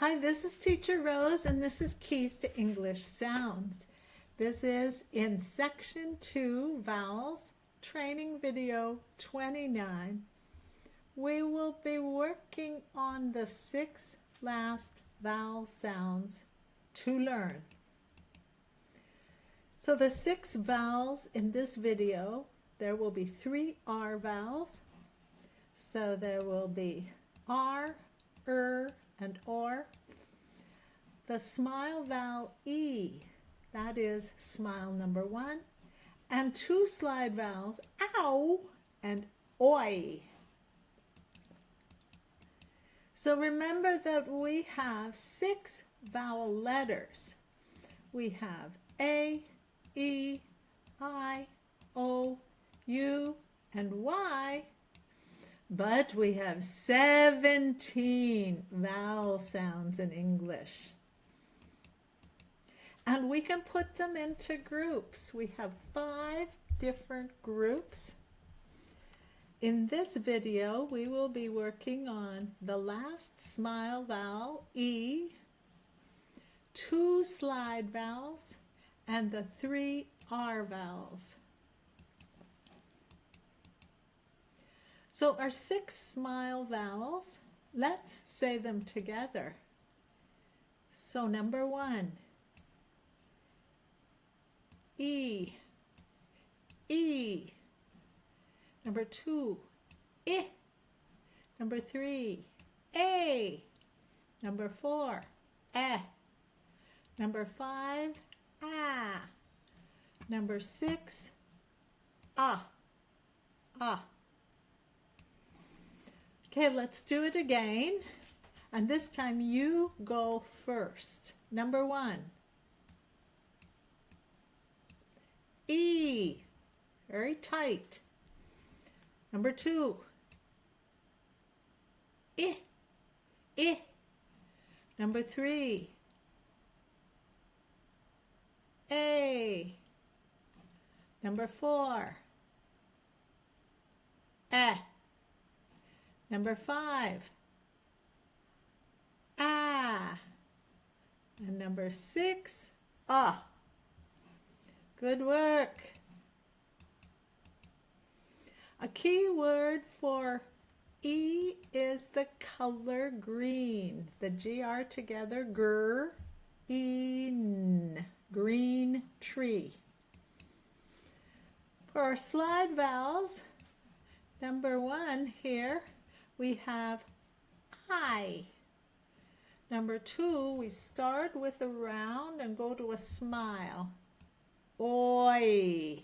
Hi, this is Teacher Rose, and this is Keys to English Sounds. This is in Section 2, Vowels, Training Video 29. We will be working on the 6 last vowel sounds to learn. So the 6 vowels in this video, there will be 3 R vowels. So there will be R, and or. The smile vowel E, that is smile number 1, and 2 slide vowels, ow and oi. So remember that we have 6 vowel letters. We have A, E, I, O, U, and Y. But we have 17 vowel sounds in English. And we can put them into groups. We have 5 different groups. In this video, we will be working on the last smile vowel, E, 2 slide vowels, and the 3 R vowels. So our 6 smile vowels, let's say them together. So number 1, E, E. Number 2, I. Number 3, A. Number 4, eh. Number 5, ah. Number 6, ah, ah. Okay, let's do it again. And this time you go first. Number 1. E. Very tight. Number 2. I. I. Number 3. A. Number 4. Eh. Number 5, ah. And number 6, ah. Good work. A key word for E is the color green. The GR together, green, green tree. For our slide vowels, number 1 here, we have I. Number 2, we start with a round and go to a smile. Oi.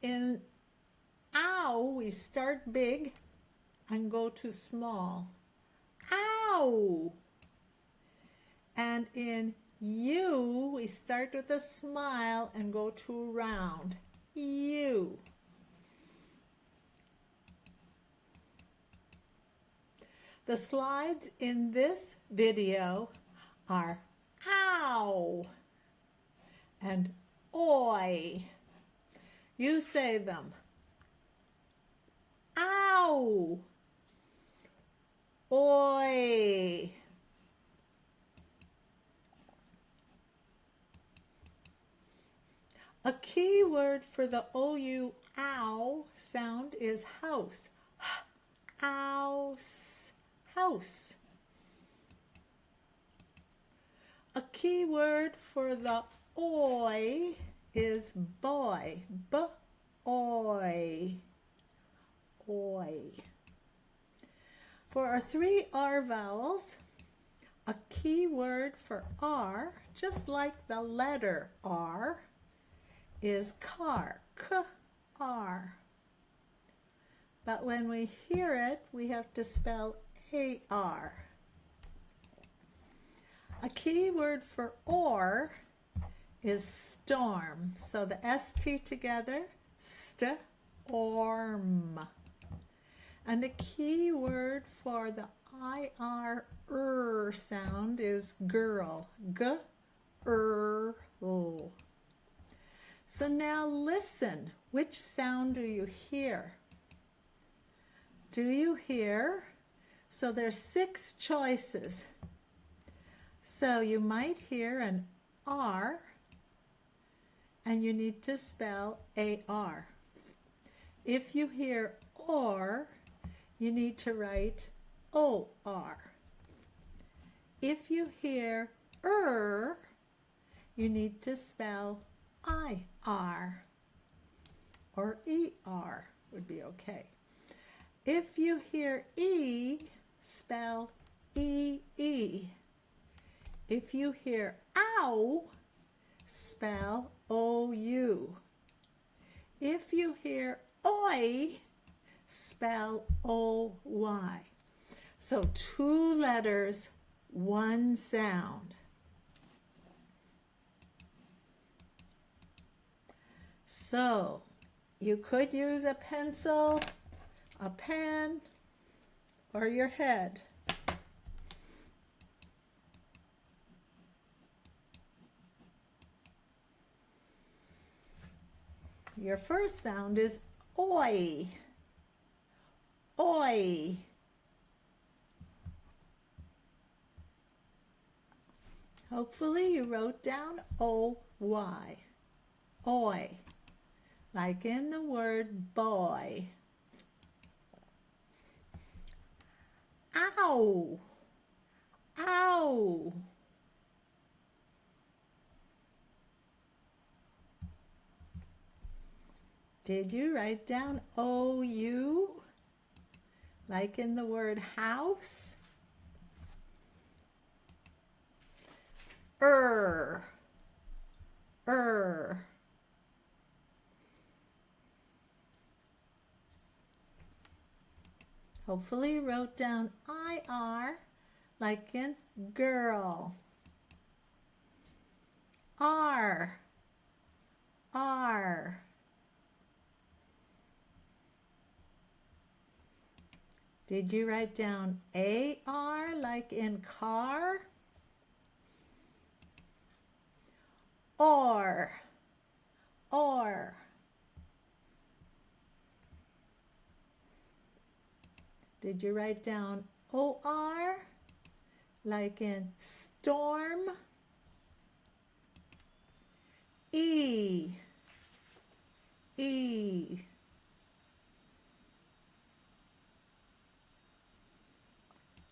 In ow, we start big and go to small. Ow. And in you, we start with a smile and go to round. You. The slides in this video are ow and oi. You say them. Ow. Oi. A key word for the OU ow sound is house. House. House. A key word for the oi is boy. B-oi. Oi. For our 3 R vowels, a key word for R, just like the letter R, is car. K-R. But when we hear it, we have to spell A-R. A key word for or is storm. So the ST together, storm. And the key word for the IR sound is girl. G-R-L. So now listen. Which sound do you hear? Do you hear So there's 6 choices. So you might hear an R, and you need to spell A-R. If you hear OR, you need to write O-R. If you hear you need to spell I-R, or E-R would be okay. If you hear E, spell E-E. If you hear OW, spell O-U. If you hear OI, spell O-Y. So 2 letters, 1 sound. So you could use a pencil, a pen, or your head. Your first sound is oi. Oi. Hopefully you wrote down O-Y. Oi. Like in the word boy. Ow. Ow. Did you write down O-U? Like in the word house? Er. Hopefully you wrote down I-R, like in girl. R. Did you write down A-R, like in car? Or. Did you write down O-R, like in storm? E.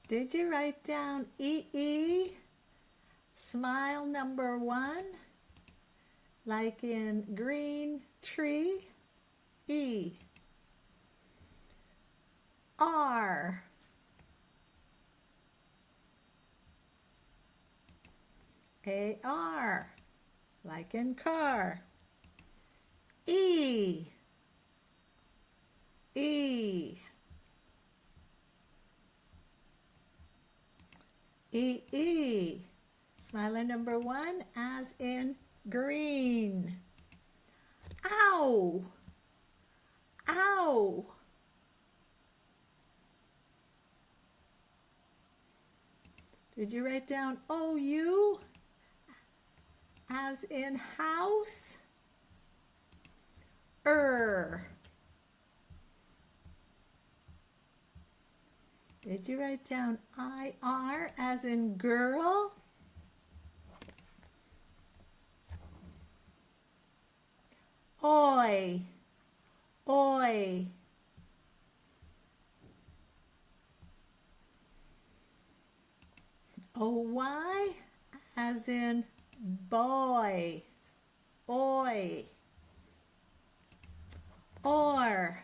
Did you write down E-E, smile number 1, like in green tree? E. R. A-R, like in car. E. E-E, smiling number 1, as in green. Ow. Did you write down O-U, as in house? Did you write down I-R, as in girl? Oi. O-Y, as in boy. Oi. Or.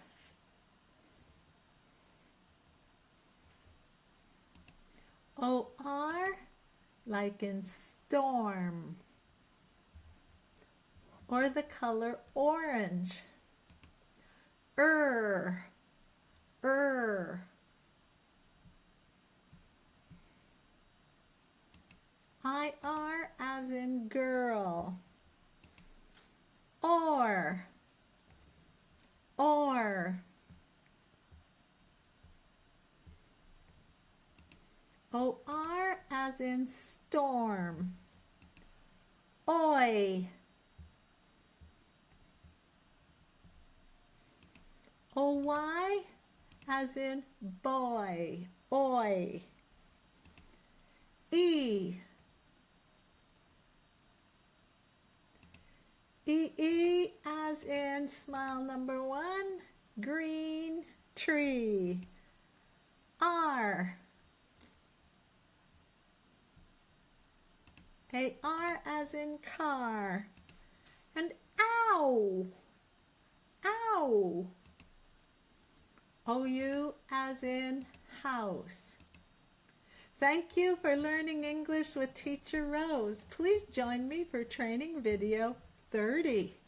O-R, like in storm. Or the color orange. I-R, as in girl. Or. O-R, as in storm. Oi. O-Y, as in boy. oi. E. E as in smile number 1, green tree. R. A-R as in car. And ow. Ow. O-U as in house. Thank you for learning English with Teacher Rose. Please join me for training video 30.